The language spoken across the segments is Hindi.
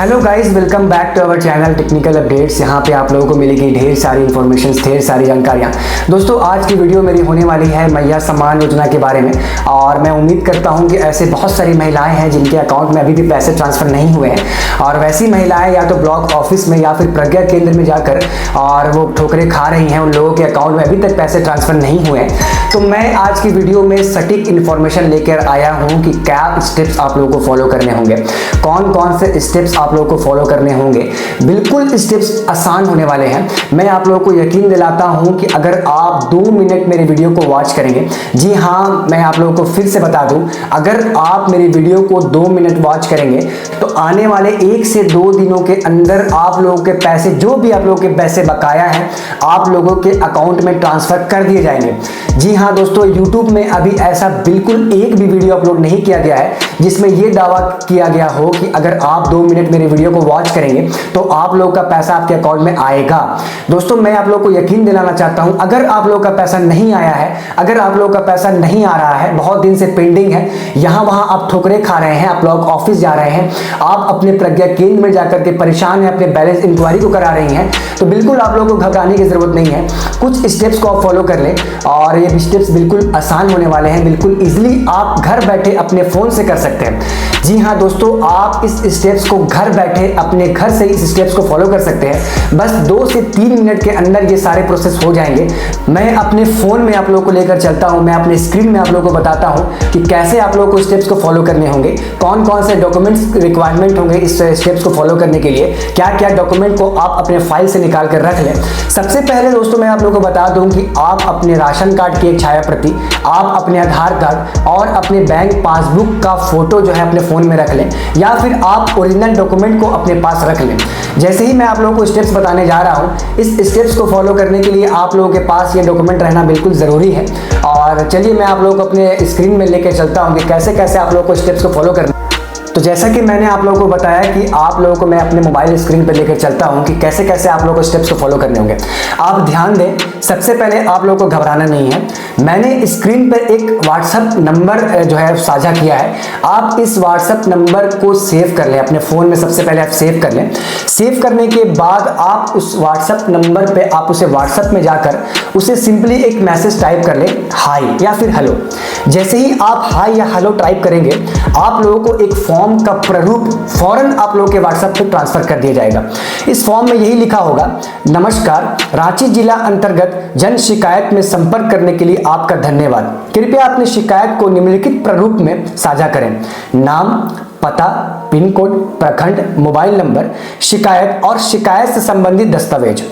Hello guys, welcome back to our channel technical updates. यहाँ पे आप लोगों को मिलेगी ढेर सारी इन्फॉर्मेशन, ढेर सारी जानकारियाँ। दोस्तों, आज की वीडियो मेरी होने वाली है मैया सम्मान योजना के बारे में। और मैं उम्मीद करता हूँ कि ऐसे बहुत सारी महिलाएं हैं जिनके अकाउंट में अभी भी पैसे ट्रांसफ़र नहीं हुए हैं, और वैसी महिलाएं या तो ब्लॉक ऑफिस में या फिर प्रज्ञा केंद्र में जाकर और वो ठोकरें खा रही हैं। उन लोगों के अकाउंट में अभी तक पैसे ट्रांसफ़र नहीं हुए हैं। तो मैं आज की वीडियो में सटीक इन्फॉर्मेशन लेकर आया हूँ कि क्या स्टेप्स आप लोगों को फॉलो करने होंगे, कौन कौन से स्टेप्स आप लोगों को फॉलो करने होंगे। बिल्कुल स्टेप्स आसान होने वाले हैं। मैं आप लोगों को यकीन दिलाता हूं कि अगर आप 2 मिनट मेरी वीडियो को वॉच करेंगे, जी हाँ, मैं आप लोगों को फिर से बता दूं, अगर आप मेरी वीडियो को 2 मिनट वॉच करेंगे तो आने वाले 1 से 2 दिनों के अंदर आप लोगों के पैसे, जो भी आप लोगों के पैसे बकाया हैं, आप लोगों के अकाउंट में ट्रांसफर कर दिए जाएंगे। जी हाँ दोस्तों, यूट्यूब में अभी ऐसा बिल्कुल एक भी वीडियो अपलोड नहीं किया गया है जिसमें यह दावा किया गया हो कि अगर आप 2 मिनट मेरी वीडियो को वॉच करेंगे तो आप लोगों का पैसा आपके अकाउंट में आएगा। दोस्तों, मैं आप लोगों को यकीन दिलाना चाहता हूं, अगर आप लोगों का पैसा नहीं आया है, अगर आप लोगों का पैसा नहीं आ रहा है, बहुत दिन से पेंडिंग है, यहां वहां आप ठोकरे खा रहे हैं, आप ब्लॉक ऑफिस जा रहे हैं, आप अपने प्रज्ञा केंद्र में जाकर के परेशान हैं, अपने बैलेंस इंक्वायरी को करा रही हैं, तो बिल्कुल आप लोगों को घबराने की जरूरत नहीं है। कुछ स्टेप्स को आप फॉलो कर लें, और ये स्टेप्स बिल्कुल आसान होने वाले हैं। बिल्कुल इजीली आप घर बैठे अपने फोन से कर सकते हैं। जी हाँ दोस्तों, आप इस स्टेप्स को घर बैठे अपने घर से इस स्टेप्स को फॉलो कर सकते हैं। बस 2 से 3 मिनट के अंदर ये सारे प्रोसेस हो जाएंगे। मैं अपने फोन में आप लोगों को लेकर चलता हूं, मैं अपने स्क्रीन में आप लोगों को बताता हूं कि कैसे आप लोगों को स्टेप्स को फॉलो करने होंगे, कौन कौन से डॉक्यूमेंट्स रिक्वायरमेंट होंगे इस स्टेप्स को फॉलो करने के लिए, क्या क्या डॉक्यूमेंट को आप अपने फाइल से निकाल कर रख लें। सबसे पहले दोस्तों, मैं आप लोगों को बता दूं कि आप अपने राशन कार्ड की एक छाया प्रति, आप अपने आधार कार्ड और अपने बैंक पासबुक का फोटो जो है अपने फोन में रख लें, या फिर आप ओरिजिनल डॉक्यूमेंट को अपने पास रख लें। जैसे ही मैं आप लोगों को स्टेप्स बताने जा रहा हूं, इस स्टेप्स को फॉलो करने के लिए आप लोगों के पास ये डॉक्यूमेंट रहना बिल्कुल ज़रूरी है। और चलिए मैं आप लोगों को अपने स्क्रीन में लेकर चलता हूं कि कैसे कैसे आप लोगों को स्टेप्स को फॉलो करना। तो जैसा कि मैंने आप लोगों को बताया कि आप लोगों को मैं अपने मोबाइल स्क्रीन पर लेकर चलता हूं कि कैसे कैसे आप लोगों को स्टेप्स को फॉलो करने होंगे। आप ध्यान दें, सबसे पहले आप लोगों को घबराना नहीं है। मैंने स्क्रीन पर एक व्हाट्सएप नंबर जो है साझा किया है। आप इस व्हाट्सएप नंबर को सेव कर लें अपने फ़ोन में। सबसे पहले आप सेव कर लें। सेव करने के बाद आप उस व्हाट्सएप नंबर पर आप उसे व्हाट्सएप में जाकर उसे सिंपली एक मैसेज टाइप कर लें, हाई या फिर हेलो। जैसे ही आप हाई या हेलो टाइप करेंगे, आप लोगों को एक फॉर्म का प्रारूप फौरन आप लोगों के व्हाट्सएप पे ट्रांसफर कर दिया जाएगा। इस फॉर्म में यही लिखा होगा, नमस्कार, रांची जिला अंतर्गत जन शिकायत में संपर्क करने के लिए आपका धन्यवाद। कृपया अपनी शिकायत को निम्नलिखित प्रारूप में साझा करें। नाम, पता, पिन कोड, प्रखंड, मोबाइल नंबर, शिकायत और शिकायत से संबंधित दस्तावेज।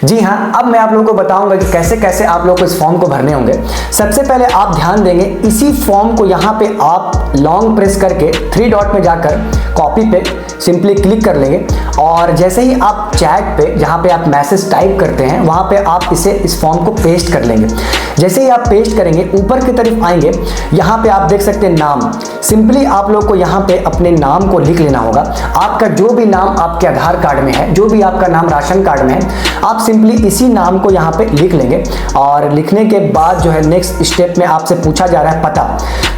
जी हाँ, अब मैं आप लोगों को बताऊंगा कि कैसे कैसे आप लोगों को इस फॉर्म को भरने होंगे। सबसे पहले आप ध्यान देंगे, इसी फॉर्म को यहाँ पे आप लॉन्ग प्रेस करके 3 डॉट में जाकर कॉपी पे सिंपली क्लिक कर लेंगे, और जैसे ही आप चैट पे जहाँ पे आप मैसेज टाइप करते हैं वहाँ पे आप इस फॉर्म को पेस्ट कर लेंगे। जैसे ही आप पेस्ट करेंगे, ऊपर की तरफ आएंगे, यहाँ पे आप देख सकते हैं नाम। सिंपली आप लोग को यहाँ पे अपने नाम को लिख लेना होगा। आपका जो भी नाम आपके आधार कार्ड में है, जो भी आपका नाम राशन कार्ड में है, आप सिंपली इसी नाम को यहाँ पे लिख लेंगे। और लिखने के बाद जो है नेक्स्ट स्टेप में आपसे पूछा जा रहा है पता।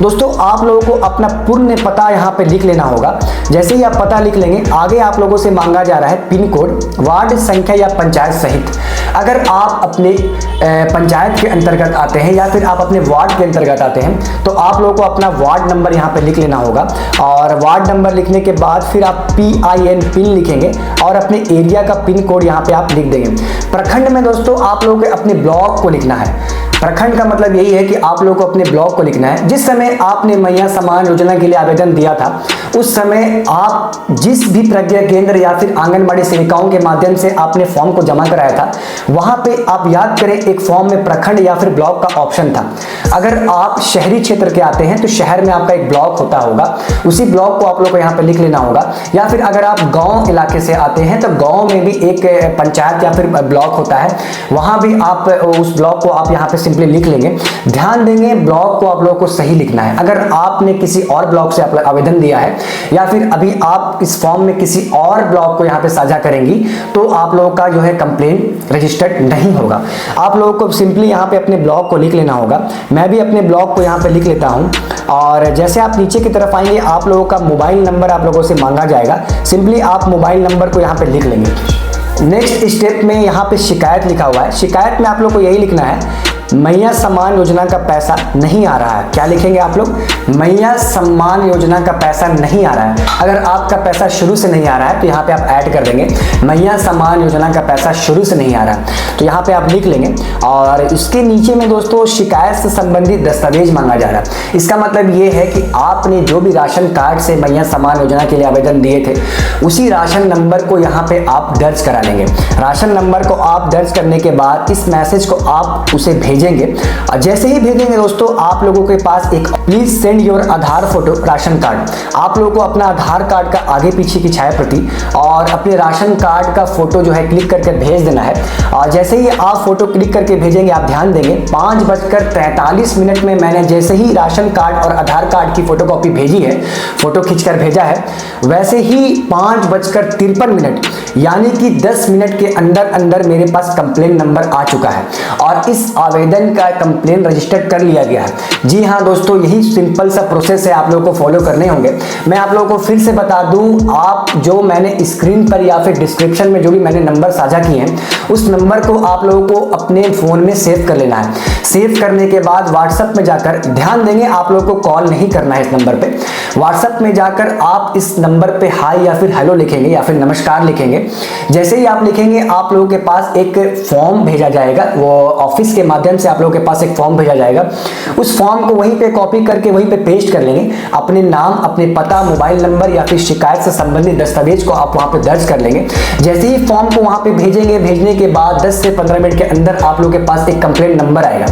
दोस्तों, आप लोगों को अपना पूर्ण पता यहाँ पे लिख लेना होगा। जैसे ही आप पता लिख लेंगे, आगे आप लोगों से मांगा जा रहा है पिन कोड, वार्ड संख्या या पंचायत सहित। अगर आप अपने पंचायत के अंतर्गत आते हैं या फिर आप अपने वार्ड के अंतर्गत आते हैं, तो आप लोगों को अपना वार्ड नंबर यहाँ पे लिख लेना होगा। और वार्ड नंबर लिखने के बाद फिर आप PIN पिन लिखेंगे और अपने एरिया का पिन कोड यहाँ पे आप लिख देंगे। प्रखंड में दोस्तों आप लोगों को अपने ब्लॉक को लिखना है। प्रखंड का मतलब यही है कि आप लोगों को अपने ब्लॉक को लिखना है। जिस समय आपने मैया सम्मान योजना के लिए आवेदन दिया था, उस समय आप जिस भी प्रज्ञा केंद्र या फिर आंगनबाड़ी सेविकाओं के माध्यम से आपने फॉर्म को जमा कराया था, वहां पे आप याद करें एक फॉर्म में प्रखंड या फिर ब्लॉक का ऑप्शन था। अगर आप शहरी क्षेत्र के आते हैं तो शहर में आपका एक ब्लॉक होता होगा, उसी ब्लॉक को आप लोग को यहाँ पे लिख लेना होगा। या फिर अगर आप गाँव इलाके से आते हैं तो गाँव में भी एक पंचायत या फिर ब्लॉक होता है, वहां भी आप उस ब्लॉक को आप यहाँ पे सिंपली लिख लेंगे। ध्यान देंगे ब्लॉक को आप लोगों को सही लिखना है। अगर आपने किसी और ब्लॉक से आवेदन दिया है या फिर अभी आप इस फॉर्म में किसी और ब्लॉक को यहाँ पे साझा करेंगी तो आप लोगों का जो है कंप्लेन रजिस्टर्ड नहीं होगा। आप लोगों को सिंपली यहाँ पे अपने ब्लॉक को लिख लेना होगा। मैं भी अपने ब्लॉक को यहाँ पे लिख लेता हूँ और जैसे आप नीचे की तरफ आएंगे आप लोगों का मोबाइल नंबर आप लोगों से मांगा जाएगा। सिंपली आप मोबाइल नंबर को यहाँ पे लिख लेंगे। नेक्स्ट स्टेप में यहाँ पे शिकायत लिखा हुआ है। शिकायत में आप लोग को यही लिखना है, मैया सम्मान योजना का पैसा नहीं आ रहा है। क्या लिखेंगे आप लोग? मैया सम्मान योजना का पैसा नहीं आ रहा है। अगर आपका पैसा शुरू से नहीं आ रहा है तो यहाँ पे आप ऐड कर देंगे, मैया सम्मान योजना का पैसा शुरू से नहीं आ रहा है, तो यहाँ पे आप लिख लेंगे। और इसके नीचे में दोस्तों शिकायत से संबंधित दस्तावेज मांगा जा रहा है। इसका मतलब ये है कि आपने जो भी राशन कार्ड से मैया सम्मान योजना के लिए आवेदन दिए थे उसी राशन नंबर को यहाँ पे आप दर्ज करा लेंगे। राशन नंबर को आप दर्ज करने के बाद इस मैसेज को आप उसे भेजेंगे। और जैसे ही भेजेंगे दोस्तों आप लोगों के पास एक please send your Aadhaar photo ration card, आप लोगों को अपना आधार कार्ड का आगे पीछे की छाया प्रति और अपने राशन कार्ड का फोटो जो है क्लिक करके भेज देना है। और जैसे ही आप फोटो क्लिक करके भेजेंगे आप ध्यान देंगे 5:43 में मैंने जैसे ही राशन कार्ड और आधार कार्ड की फोटोकॉपी भेजी है, फोटो खींचकर भेजा है, वैसे ही 5:53 यानी कि 10 मिनट के अंदर अंदर मेरे पास कंप्लेन नंबर आ चुका है और इस आवेदन का कंप्लेन रजिस्टर्ड कर लिया गया है। जी हाँ दोस्तों, यही सिंपल सा प्रोसेस है, आप लोगों को फॉलो करने होंगे। मैं आप लोगों को फिर से बता दूं, आप जो मैंने स्क्रीन पर या फिर डिस्क्रिप्शन में जो भी मैंने नंबर साझा किए हैं उस नंबर को आप लोगों को अपने फोन में सेव कर लेना है। सेव करने के बाद व्हाट्सएप में जाकर, ध्यान देंगे आप लोगों को कॉल नहीं करना है इस नंबर पे, व्हाट्सएप में जाकर आप इस नंबर पे हाय या फिर हेलो लिखेंगे या फिर नमस्कार लिखेंगे। जैसे ही आप लिखेंगे आप लोगों के पास एक फॉर्म भेजा जाएगा, वो ऑफिस के माध्यम से आप लोगों के पास एक फॉर्म भेजा जाएगा। उस फॉर्म को वहीं पे कॉपी करके वहीं पे पेस्ट कर लेंगे। अपने नाम, अपने पता, मोबाइल नंबर या फिर शिकायत से संबंधित दस्तावेज को आप वहां पे दर्ज कर लेंगे। जैसे ही फॉर्म को वहां पे भेजेंगे, भेजने के बाद 10 से 15 मिनट के अंदर आप लोगों के पास एक कंप्लेंट नंबर आएगा।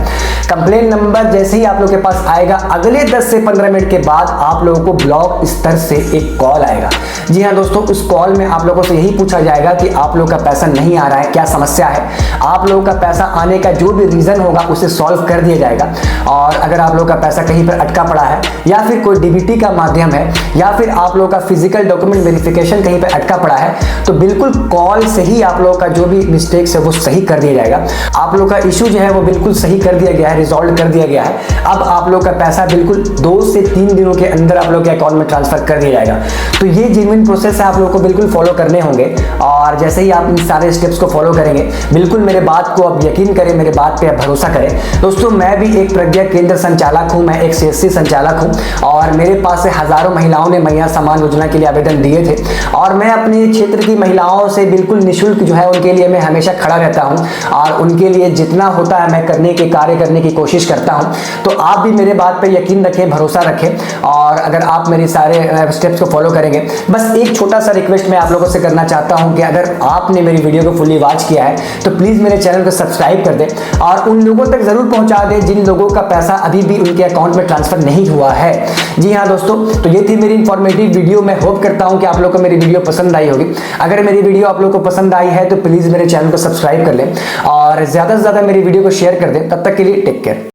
कंप्लेंट नंबर जैसे ही आप लोगों के पास आएगा, अगले 10 से 15 मिनट के बाद आप लोगों को ब्लॉक स्तर से एक कॉल आएगा। जी हाँ दोस्तों, उस कॉल में आप लोगों से यही पूछा जाएगा कि आप लोगों का पैसा नहीं आ रहा है, क्या समस्या है। आप लोगों का पैसा आने का जो भी रीजन होगा उसे सॉल्व कर दिया जाएगा। और अगर आप लोगों का पैसा कहीं पर अटका पड़ा है या फिर कोई डीबीटी का माध्यम है या फिर आप लोगों का फिजिकल डॉक्यूमेंट वेरिफिकेशन कहीं पर अटका पड़ा है तो बिल्कुल कॉल से ही आप लोगों का जो भी मिस्टेक्स है वो सही कर दिया जाएगा। आप लोगों का इशू जो है वो बिल्कुल सही कर दिया गया है, रिजॉल्व कर दिया गया है। अब आप लोगों का पैसा बिल्कुल 2 से 3 दिनों के अंदर आप लोगों के अकाउंट में ट्रांसफर कर दिया जाएगा। तो ये जेन्युइन प्रोसेस है, आप लोगों को बिल्कुल फॉलो करने होंगे। और जैसे ही आप इन सारे स्टेप्स को फॉलो करेंगे, बिल्कुल मेरे बात को आप यकीन करें, मेरे बात पे आप भरोसा करें। दोस्तों मैं भी एक प्रज्ञा केंद्र संचालक हूं, मैं एक CSC संचालक हूं और मेरे पास से हजारों महिलाओं ने मैया सम्मान योजना के लिए आवेदन दिए थे और मैं अपने क्षेत्र की महिलाओं से बिल्कुल निःशुल्क जो है उनके लिए मैं हमेशा खड़ा रहता हूं और उनके लिए जितना होता है मैं कार्य करने की कोशिश करता हूं। तो आप भी मेरे बात पे यकीन रखें, भरोसा रखें और अगर आप मेरे सारे स्टेप्स को फॉलो करेंगे। बस एक छोटा सा रिक्वेस्ट मैं आप लोगों से करना चाहता हूं कि अगर आपने मेरी वीडियो को फुली वॉच किया है तो प्लीज मेरे चैनल को सब्सक्राइब कर दें और उन लोगों तक जरूर पहुंचा दें जिन लोगों का पैसा अभी भी उनके अकाउंट में ट्रांसफर नहीं हुआ है। जी हाँ दोस्तों, तो ये थी मेरी इंफॉर्मेटिव वीडियो। मैं होप करता हूं कि आप लोगों को मेरी वीडियो पसंद आई होगी। अगर मेरी वीडियो आप लोगों को पसंद आई है तो प्लीज मेरे चैनल को सब्सक्राइब कर लें और ज्यादा से ज्यादा मेरी वीडियो को शेयर कर दें। तब तक के लिए टेक केयर।